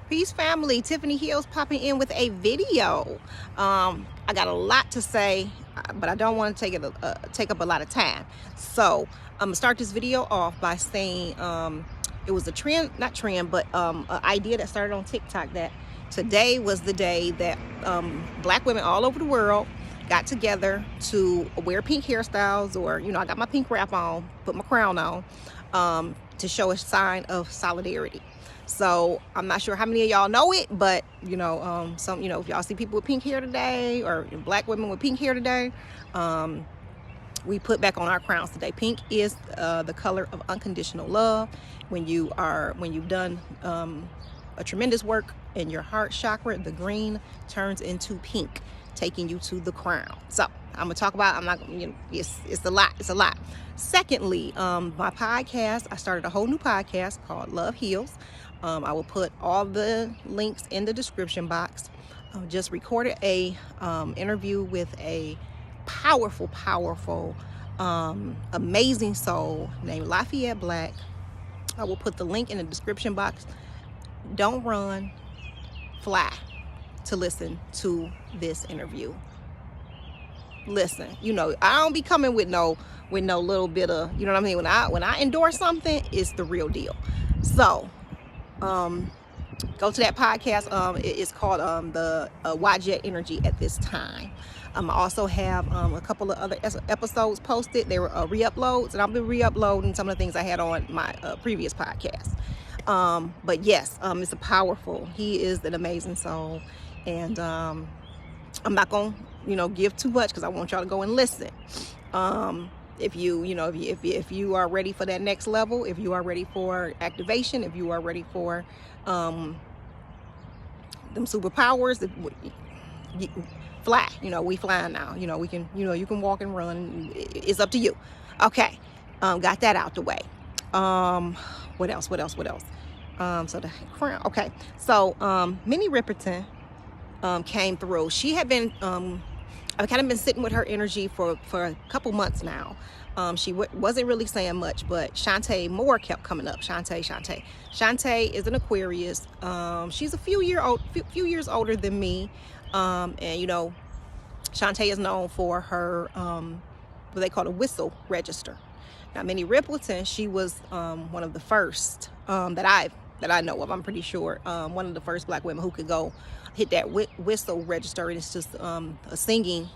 Peace family, Tiffany Hills popping in with a video. I got a lot to say, but I don't want to take up a lot of time. So I'm gonna start this video off by saying it was a trend, not trend, but an idea that started on TikTok that today was the day that black women all over the world got together to wear pink hairstyles, or I got my pink wrap on, put my crown on, to show a sign of solidarity. So I'm not sure how many of y'all know it, but some if y'all see people with pink hair today, or black women with pink hair today, we put back on our crowns today. Pink is the color of unconditional love. When you've done a tremendous work in your heart chakra, the green turns into pink, taking you to the crown. So I'm gonna talk about, it's a lot. Secondly, my podcast, I started a whole new podcast called Love Heals. I will put all the links in the description box. I just recorded a interview with a powerful, amazing soul named Lafayette Black. I will put the link in the description box. Don't run, fly to listen to this interview. Listen, I don't be coming with no little bit of, what I mean? When I endorse something, it's the real deal. So go to that podcast. It's called the Wadjet Energy at this time. I also have a couple of other episodes posted. They were re-uploads, and I'll be re-uploading some of the things I had on my previous podcast. But yes, it's a powerful. He is an amazing soul, and I'm not gonna give too much because I want y'all to go and listen. If you are ready for that next level, if you are ready for activation, if you are ready for them superpowers, fly. We flying now. We can. You can walk and run. It's up to you. Okay, got that out the way. What else? So the crown. Okay, so Minnie Riperton came through. She had been. I've kind of been sitting with her energy for a couple months now. She wasn't really saying much, but Chante more kept coming up. Chante. Chante is an Aquarius. She's a few years older than me. And Chante is known for her what they call a whistle register. Now, Minnie Riperton, she was one of the first that I know of. I'm pretty sure one of the first black women who could go hit that whistle register, and it's just a singing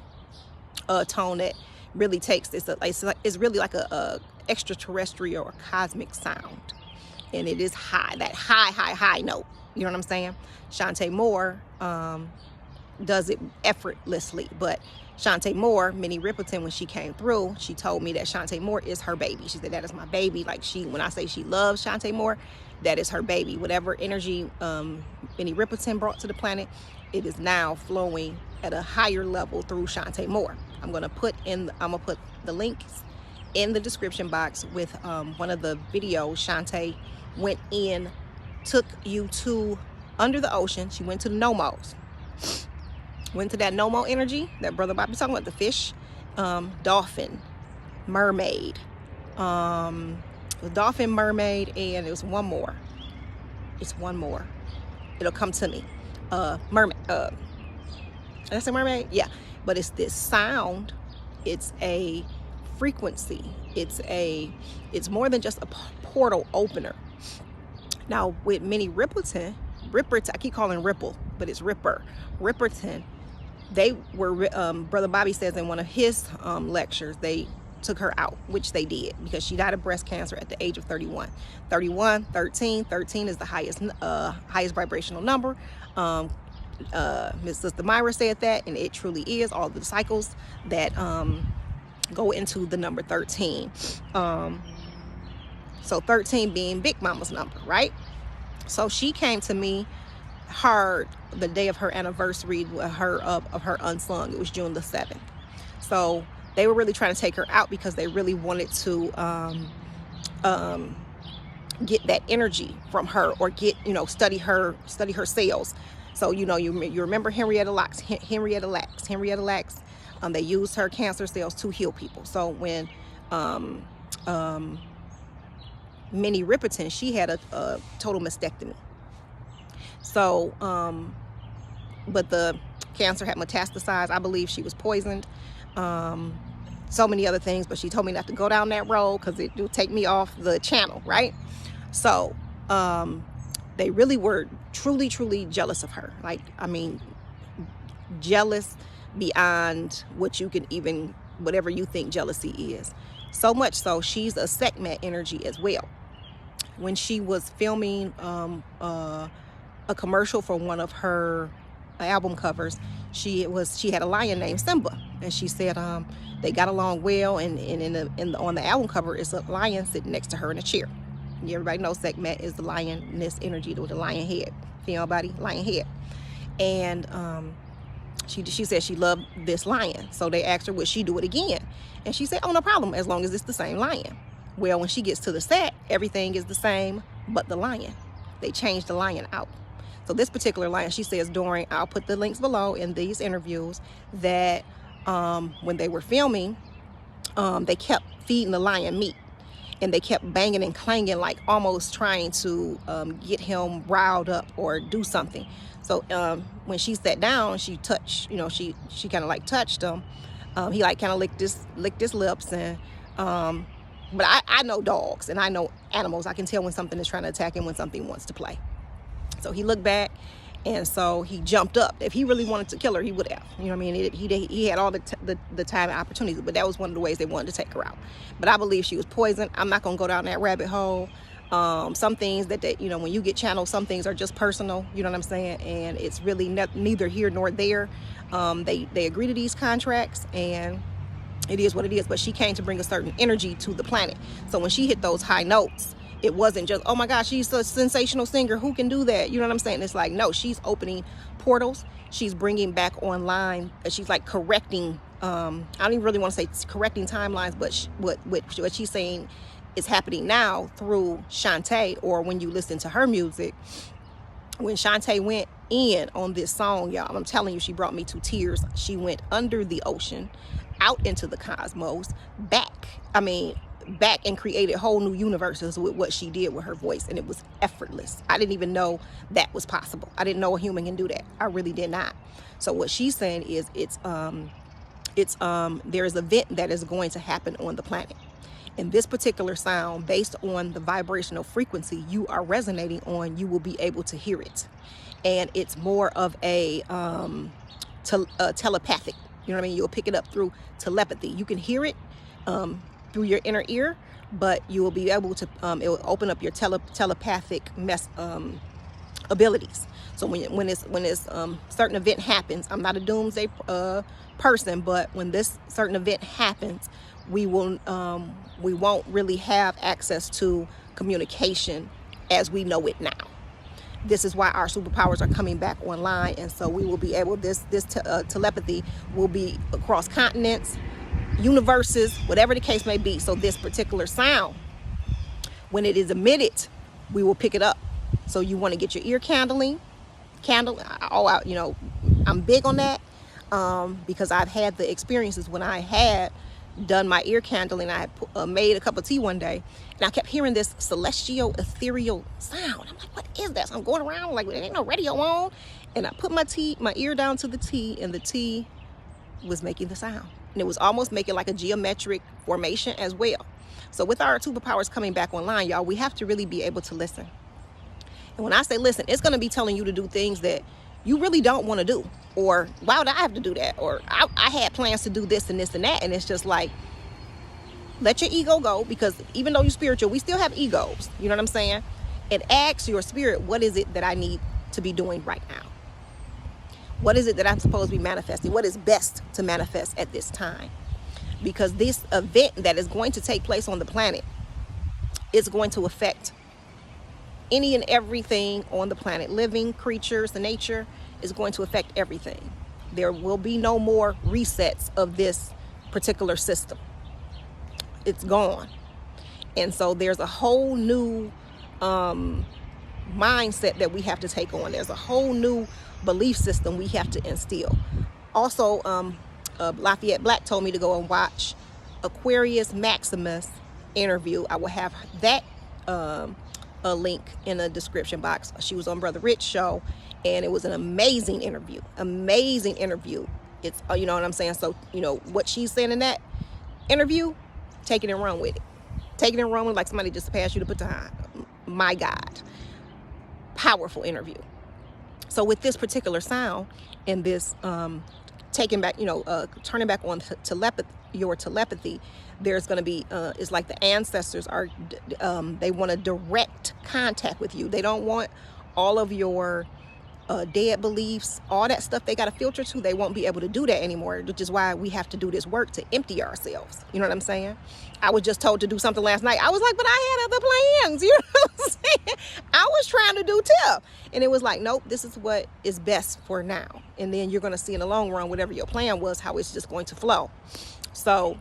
tone that really takes it's really like a extraterrestrial or cosmic sound, and it is that high note. You know what I'm saying? Chante Moore does it effortlessly, but Chante Moore, Minnie Riperton, when she came through, she told me that Chante Moore is her baby. She said that is my baby. Like, when I say she loves Chante Moore, that is her baby. Whatever energy Minnie Riperton brought to the planet, it is now flowing at a higher level through Chante Moore. I'm gonna put the links in the description box with one of the videos. Chante went in, took you to under the ocean. She went to the Nomos. Went to that Nomo energy that Brother Bobby's talking about, the fish, dolphin, mermaid, the dolphin, mermaid, and it was one more. It's one more. It'll come to me. Mermaid. Did I say mermaid? Yeah. But it's this sound. It's a frequency. It's more than just a portal opener. Now with Minnie Riperton, I keep calling Ripple, but it's Riperton. They were, Brother Bobby says in one of his lectures, they took her out, which they did, because she died of breast cancer at the age of 31. 13 is the highest vibrational number. Miss Sister Myra said that, and it truly is. All the cycles that go into the number 13. So 13 being Big Mama's number, right? So she came to me hard the day of her anniversary of her unsung. It was June the 7th. So they were really trying to take her out because they really wanted to get that energy from her, or study her cells. So you remember Henrietta Lacks. They used her cancer cells to heal people. So when Minnie Riperton, she had a total mastectomy. So, but the cancer had metastasized. I believe she was poisoned. So many other things, but she told me not to go down that road because it will take me off the channel, right? So, they really were truly, truly jealous of her. Like, I mean, jealous beyond what you can even, whatever you think jealousy is. So much so, she's a Sekhmet energy as well. When she was filming a commercial for one of her album covers, she had a lion named Simba, and she said they got along well, and on the album cover is a lion sitting next to her in a chair. Everybody knows Sekhmet is the lioness energy with the lion head, female body, lion head. And she said she loved this lion. So they asked her, would she do it again? And she said, oh, no problem, as long as it's the same lion. Well, when she gets to the set, everything is the same but the lion. They changed the lion out. So this particular lion, she says during, I'll put the links below in these interviews, that when they were filming, they kept feeding the lion meat. And they kept banging and clanging, like almost trying to get him riled up or do something. So when she sat down, she touched, you know, she kind of like touched him. He like kind of licked his lips. And but I know dogs and I know animals. I can tell when something is trying to attack him, when something wants to play. So he looked back, and so he jumped up. If he really wanted to kill her, he would have. You know what I mean? He had all the time and opportunities, but that was one of the ways they wanted to take her out. But I believe she was poisoned. I'm not going to go down that rabbit hole. Some things that you know, when you get channeled, some things are just personal. You know what I'm saying? And it's really neither here nor there. They agree to these contracts, and it is what it is. But she came to bring a certain energy to the planet. So when she hit those high notes, it wasn't just, oh my gosh, she's a sensational singer, who can do that? You know what I'm saying? It's like, no, she's opening portals. She's bringing back online. She's like correcting, I don't even really want to say correcting timelines, but what she's saying is happening now through Chante, or when you listen to her music. When Chante went in on this song, y'all, I'm telling you, she brought me to tears. She went under the ocean, out into the cosmos, back and created whole new universes with what she did with her voice, and it was effortless. I didn't even know that was possible. I didn't know a human can do that. I really did not. So what she's saying is there's an event that is going to happen on the planet, and this particular sound, based on the vibrational frequency you are resonating on, you will be able to hear it. And it's more of a telepathic, you know what I mean? You'll pick it up through telepathy. You can hear it through your inner ear, but you will be able to, it will open up your telepathic abilities. So when this certain event happens, I'm not a doomsday person, but when this certain event happens, we won't really have access to communication as we know it now. This is why our superpowers are coming back online, and so we will be able, this telepathy will be across continents, universes, whatever the case may be. So this particular sound, when it is emitted, we will pick it up. So you want to get your ear candle. You know, I'm big on that because I've had the experiences when I had done my ear candling. I had made a cup of tea one day, and I kept hearing this celestial, ethereal sound. I'm like, what is that? So I'm going around like, there ain't no radio on, and I put my ear down to the tea, and the tea was making the sound, and it was almost making like a geometric formation as well. So with our superpowers coming back online, y'all, we have to really be able to listen. And when I say listen, it's going to be telling you to do things that you really don't want to do, or why would I have to do that, or I had plans to do this and this and that. And it's just like, let your ego go, because even though you're spiritual, we still have egos, you know what I'm saying? And ask your spirit, what is it that I need to be doing right now? What is it that I'm supposed to be manifesting? What is best to manifest at this time? Because this event that is going to take place on the planet is going to affect any and everything on the planet. Living creatures, the nature is going to affect everything. There will be no more resets of this particular system. It's gone. And so there's a whole new mindset that we have to take on. There's a whole new belief system we have to instill. Also, Lafayette Black told me to go and watch Aquarius Maximus interview. I will have that a link in the description box. She was on Brother Rich's show, and it was an amazing interview. Amazing interview. It's, you know what I'm saying? So, you know, what she's saying in that interview, take it and run with it. Take it and run with it like somebody just passed you the baton. My God. Powerful interview. So with this particular sound and this taking back, you know, turning back on your telepathy, there's going to be, it's like the ancestors are, they want a direct contact with you. They don't want all of your dead beliefs, all that stuff they got to filter to. They won't be able to do that anymore, which is why we have to do this work to empty ourselves. You know what I'm saying? I was just told to do something last night. I was like, but I had other plans. You know what I'm saying? I was trying to do tip. And it was like, nope, this is what is best for now. And then you're going to see in the long run, whatever your plan was, how it's just going to flow. So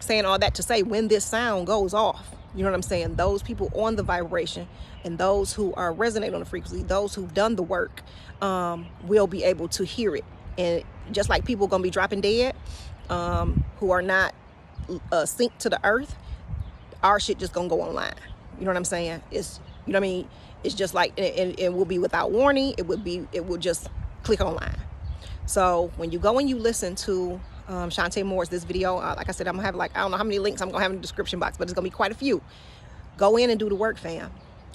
saying all that to say, when this sound goes off, you know what I'm saying? Those people on the vibration and those who are resonating on the frequency, those who've done the work, will be able to hear it. And just like people going to be dropping dead, who are not synced to the earth, our shit just going to go online. You know what I'm saying? It's, you know what I mean? It's just like, and it will be without warning. It will just click online. So when you go and you listen to Chante Moore's this video, like I said, I'm gonna have like, I don't know how many links I'm gonna have in the description box, but it's gonna be quite a few. Go in and do the work, fam.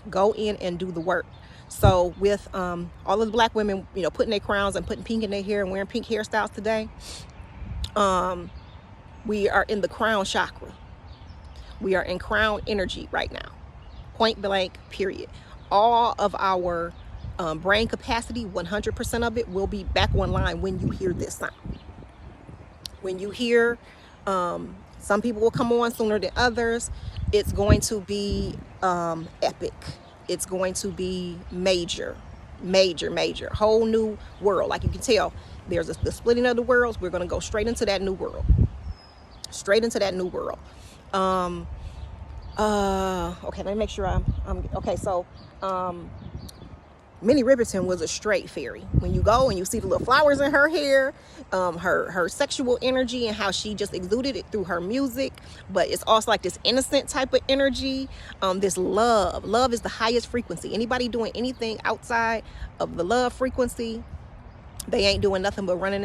Go in and do the work. So with all of the black women, you know, putting their crowns and putting pink in their hair and wearing pink hairstyles today, we are in the crown chakra. We are in crown energy right now. Point blank, period. All of our brain capacity, 100% of it will be back online when you hear this sound. When you hear, some people will come on sooner than others. It's going to be epic. It's going to be major. Whole new world. Like you can tell, there's the splitting of the worlds. We're going to go straight into that new world. Straight into that new world. Okay, let me make sure I'm okay. So, Minnie Riperton was a straight fairy. When you go and you see the little flowers in her hair, her sexual energy and how she just exuded it through her music, but it's also like this innocent type of energy, this love. Love is the highest frequency. Anybody doing anything outside of the love frequency, they ain't doing nothing but running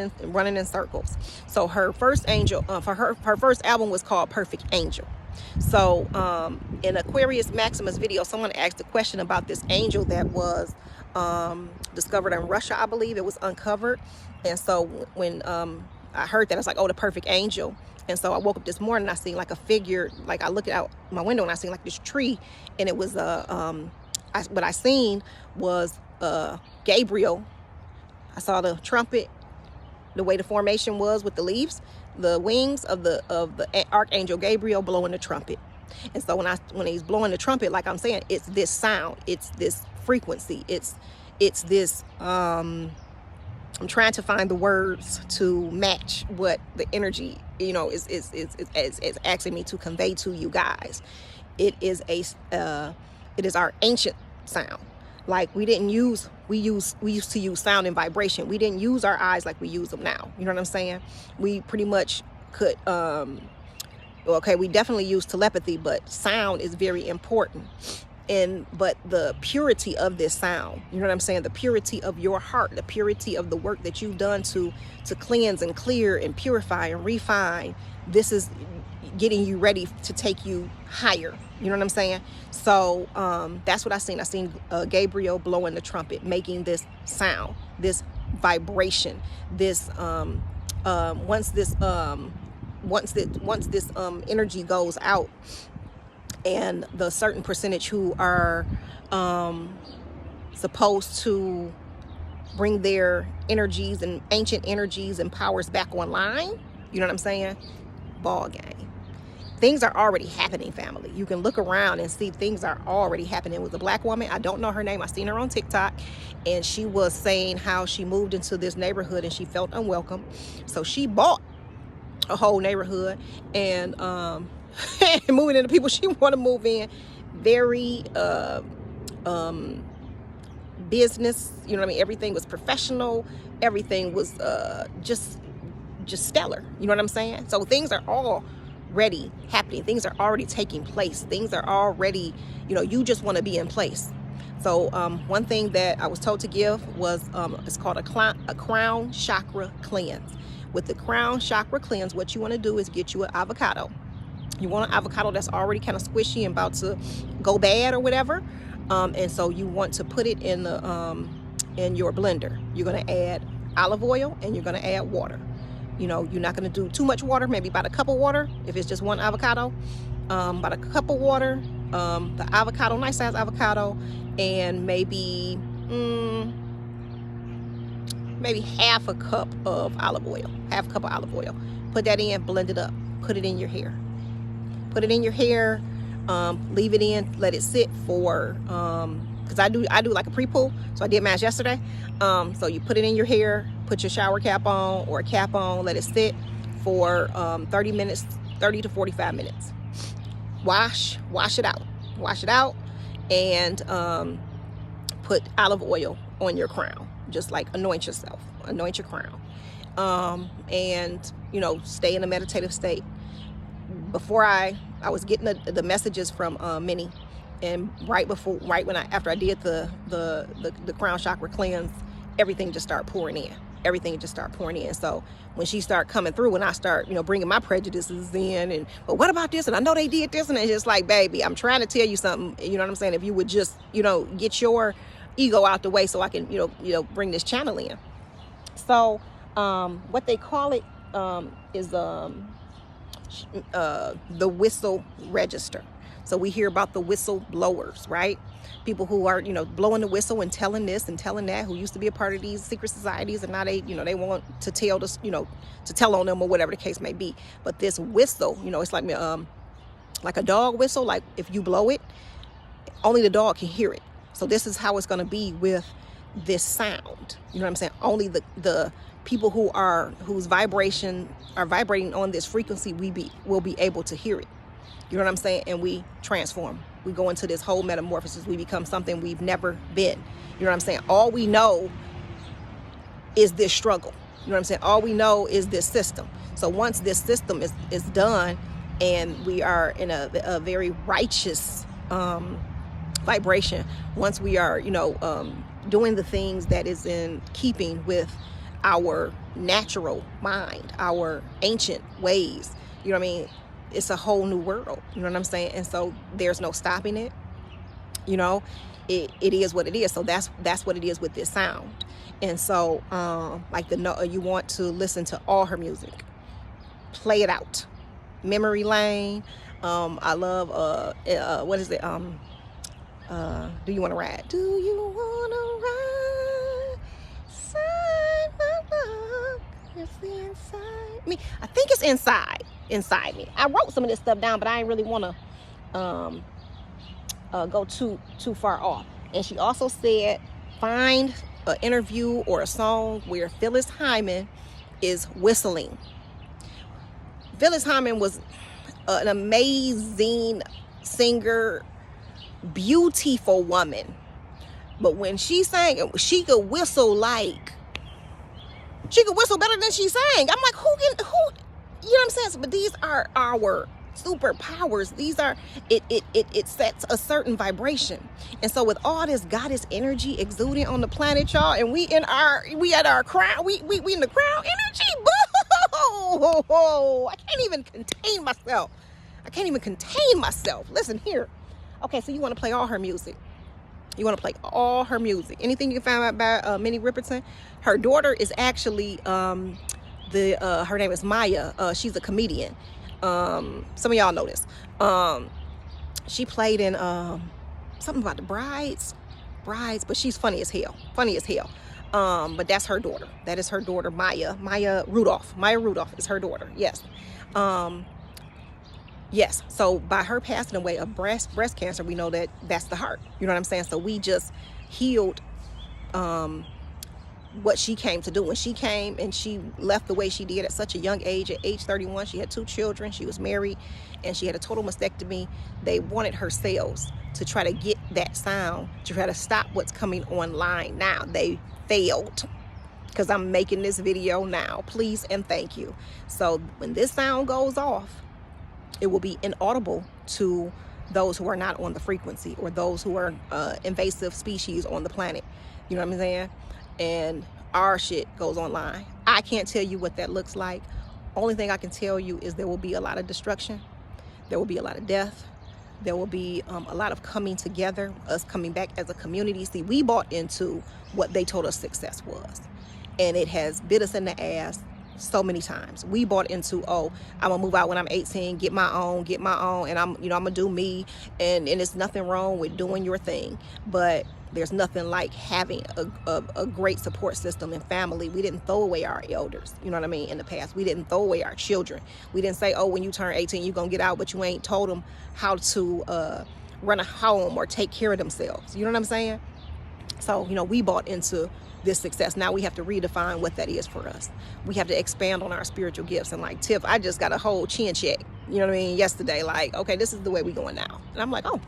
in circles. So her first angel, for her first album was called Perfect Angel. So in Aquarius Maximus video, someone asked a question about this angel that was discovered in Russia, I believe. It was uncovered. And so when I heard that, I was like, oh, the perfect angel. And so I woke up this morning, I seen like a figure, like I looked out my window and I seen like this tree, and it was what I seen was Gabriel. I saw the trumpet, the way the formation was with the leaves, the wings of the Archangel Gabriel blowing the trumpet. And so when he's blowing the trumpet, like I'm saying, it's this sound, it's this frequency, it's this I'm trying to find the words to match what the energy, you know, is asking me to convey to you guys. It is our ancient sound. Like we used to use sound and vibration. We didn't use our eyes like we use them now. You know what I'm saying? We pretty much could, okay, we definitely use telepathy, but sound is very important. But the purity of this sound, you know what I'm saying? The purity of your heart, the purity of the work that you've done to cleanse and clear and purify and refine. This is getting you ready to take you higher. You know what I'm saying? So that's what I seen. I seen Gabriel blowing the trumpet, making this sound, this vibration, this once this energy goes out, and the certain percentage who are supposed to bring their energies and ancient energies and powers back online, you know what I'm saying? Ball game. Things are already happening, family. You can look around and see things are already happening. It was a black woman. I don't know her name. I seen her on TikTok, and she was saying how she moved into this neighborhood and she felt unwelcome. So she bought a whole neighborhood and moving into people she want to move in. Very business, you know what I mean? Everything was professional. Everything was just stellar. You know what I'm saying? So things are all already happening. Things are already taking place. Things are already, you know, you just want to be in place. So one thing that I was told to give was it's called a crown chakra cleanse. With the crown chakra cleanse, what you want to do is get you an avocado. You want an avocado that's already kind of squishy and about to go bad or whatever. And so you want to put it in the in your blender. You're going to add olive oil and you're going to add water. You know, you're not going to do too much water, maybe about a cup of water if it's just one avocado. About a cup of water, the avocado, nice size avocado, and maybe half a cup of olive oil. Half a cup of olive oil. Put that in, blend it up, put it in your hair. Put it in your hair, leave it in, let it sit for, because I do like a pre-poo, so I did mine yesterday. So you put it in your hair, put your shower cap on or a cap on, let it sit for 30 minutes, 30 to 45 minutes. Wash it out, and put olive oil on your crown. Just like anoint yourself, anoint your crown, and you know, stay in a meditative state. Before I was getting the messages from Minnie, and after I did the crown chakra cleanse, everything just started pouring in. So when she started coming through, and I start, you know, bringing my prejudices in, but what about this? And I know they did this, and it's just like, baby, I'm trying to tell you something. You know what I'm saying? If you would just, you know, get your ego out the way, so I can, you know, bring this channel in. So what they call it is the whistle register. So we hear about the whistle blowers, right? People who are, you know, blowing the whistle and telling this and telling that, who used to be a part of these secret societies, and now they, you know, they want to tell this, you know, to tell on them or whatever the case may be. But this whistle, you know, it's like a dog whistle. Like if you blow it, only the dog can hear it. So this is how it's going to be with this sound. You know what I'm saying? Only the people whose vibration are vibrating on this frequency, will be able to hear it. You know what I'm saying? And we transform. We go into this whole metamorphosis. We become something we've never been. You know what I'm saying? All we know is this struggle. You know what I'm saying? All we know is this system. So once this system is done, and we are in a very righteous vibration, once we are, you know, doing the things that is in keeping with our natural mind, our ancient ways, you know what I mean? It's a whole new world, you know what I'm saying? And so there's no stopping it. You know, it is what it is. So that's what it is with this sound. And so like you want to listen to all her music, play it out, memory lane. I love what is it? Do you want to ride? Do you want to ride? Inside my love, it's inside me. I think it's inside me. I wrote some of this stuff down, but I didn't really want to go too far off. And she also said, find an interview or a song where Phylis Hyman is whistling. Phylis Hyman was an amazing singer, beautiful woman, but when she sang, she could whistle better than she sang. I'm like, who, you know what I'm saying? But these are our superpowers. These are, it sets a certain vibration. And so with all this goddess energy exuding on the planet, y'all, and we at our crown, we in the crown energy. Boo! I can't even contain myself. Listen here. Okay, so you want to play all her music. Anything you can find out about Minnie Riperton. Her daughter is actually her name is Maya. She's a comedian. Some of y'all know this. She played in something about the brides, but she's funny as hell. But that's her daughter. That is her daughter, Maya Rudolph. Maya Rudolph is her daughter. Yes. Yes. So by her passing away of breast cancer, we know that that's the heart. You know what I'm saying? So we just healed what she came to do. When she came and she left the way she did at such a young age, at age 31, she had 2 children, she was married, and she had a total mastectomy. They wanted her cells to try to get that sound, to try to stop what's coming online now. They failed, because I'm making this video now. Please and thank you. So when this sound goes off, It will be inaudible to those who are not on the frequency, or those who are invasive species on the planet. You know what I'm saying? And our shit goes online. I can't tell you what that looks like. Only thing I can tell you is there will be a lot of destruction. There will be a lot of death. There will be a lot of coming together, us coming back as a community. See, we bought into what they told us success was, and it has bit us in the ass so many times. We bought into, oh, I'm gonna move out when I'm 18, get my own, and I'm gonna do me, and it's nothing wrong with doing your thing, but there's nothing like having a great support system and family. We didn't throw away our elders, you know what I mean, in the past. We didn't throw away our children. We didn't say, oh, when you turn 18, you're gonna get out, but you ain't told them how to run a home or take care of themselves. You know what I'm saying? So, we bought into this success. Now we have to redefine what that is for us. We have to expand on our spiritual gifts. And like Tiff, I just got a whole chin check, you know what I mean, yesterday. Like, okay, this is the way we going now. And I'm like, oh,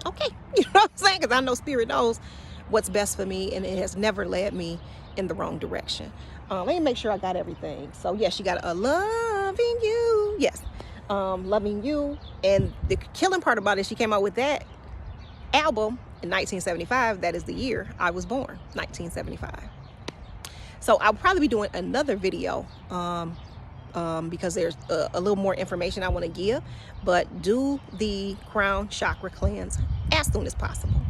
okay. You know what I'm saying? Because I know Spirit knows what's best for me, and it has never led me in the wrong direction. Let me make sure I got everything. So yes, you got a loving you. Yes. Loving you. And the killing part about it, she came out with that album in 1975. That is the year I was born, 1975. So I'll probably be doing another video because there's a little more information I want to give, but do the crown chakra cleanse as soon as possible.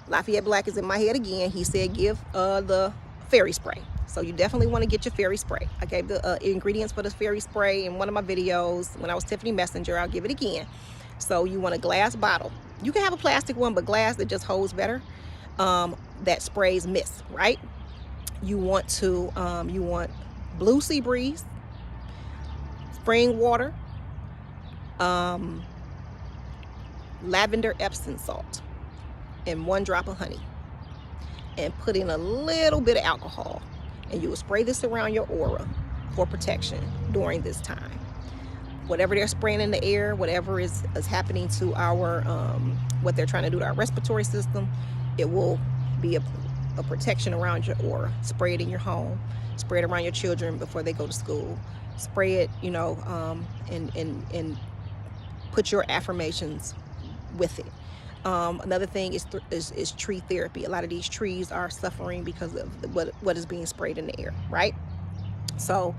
Lafayette Black is in my head again. He said give the fairy spray. So you definitely want to get your fairy spray. I gave the ingredients for the fairy spray in one of my videos when I was Tiffany Messenger. I'll give it again. So you want a glass bottle. You can have a plastic one, but glass that just holds better. That sprays mist, right? You want blue sea breeze, spring water, lavender Epsom salt, and 1 drop of honey, and put in a little bit of alcohol, and you will spray this around your aura for protection during this time. Whatever they're spraying in the air, whatever is happening to our what they're trying to do to our respiratory system, it will be a protection around your aura. Spray it in your home, spray it around your children before they go to school, spray it, and put your affirmations with it. Another thing is tree therapy. A lot of these trees are suffering because of what is being sprayed in the air, right? So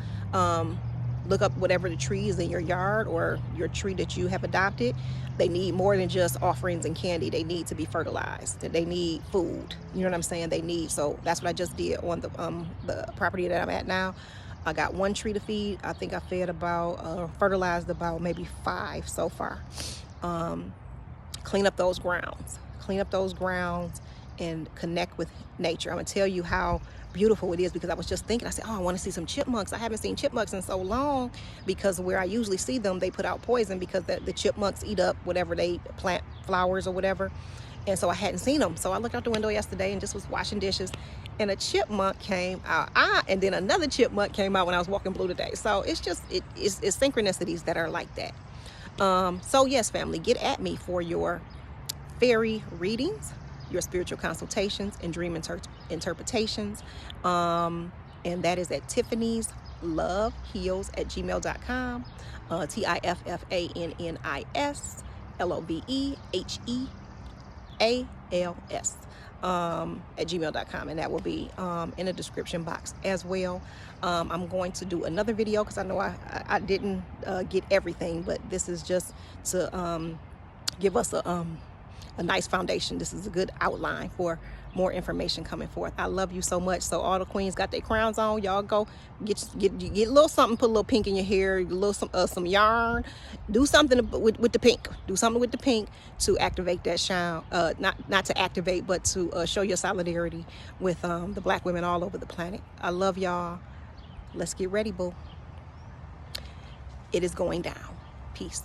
look up whatever the tree is in your yard or your tree that you have adopted. They need more than just offerings and candy. They need to be fertilized. They need food. You know what I'm saying? So that's what I just did on the property that I'm at now. I got 1 tree to feed. I think I fed fertilized about maybe 5 so far. Clean up those grounds. And connect with nature. I'm gonna tell you how beautiful it is, because I was just thinking, I said, oh, I want to see some chipmunks. I haven't seen chipmunks in so long, because where I usually see them, they put out poison because the chipmunks eat up whatever they plant, flowers or whatever. And so I hadn't seen them. So I looked out the window yesterday and just was washing dishes, and a chipmunk came out. And then another chipmunk came out when I was walking blue today. So it's just, it's synchronicities that are like that. So yes, family, get at me for your fairy readings, your spiritual consultations, and dream interpretations. And that is at tiffany'sloveheals@gmail.com. TIFFANISLOVEHEALS at gmail.com, and that will be in the description box as well. I'm going to do another video because I know I didn't get everything, but this is just to give us a nice foundation. This is a good outline for more information coming forth. I love you so much. So all the queens got their crowns on. Y'all go get a little something, put a little pink in your hair, a little some yarn. Do something with the pink. Do something with the pink to activate that shine. Not to activate, but to show your solidarity with the Black women all over the planet. I love y'all. Let's get ready, boo. It is going down. Peace.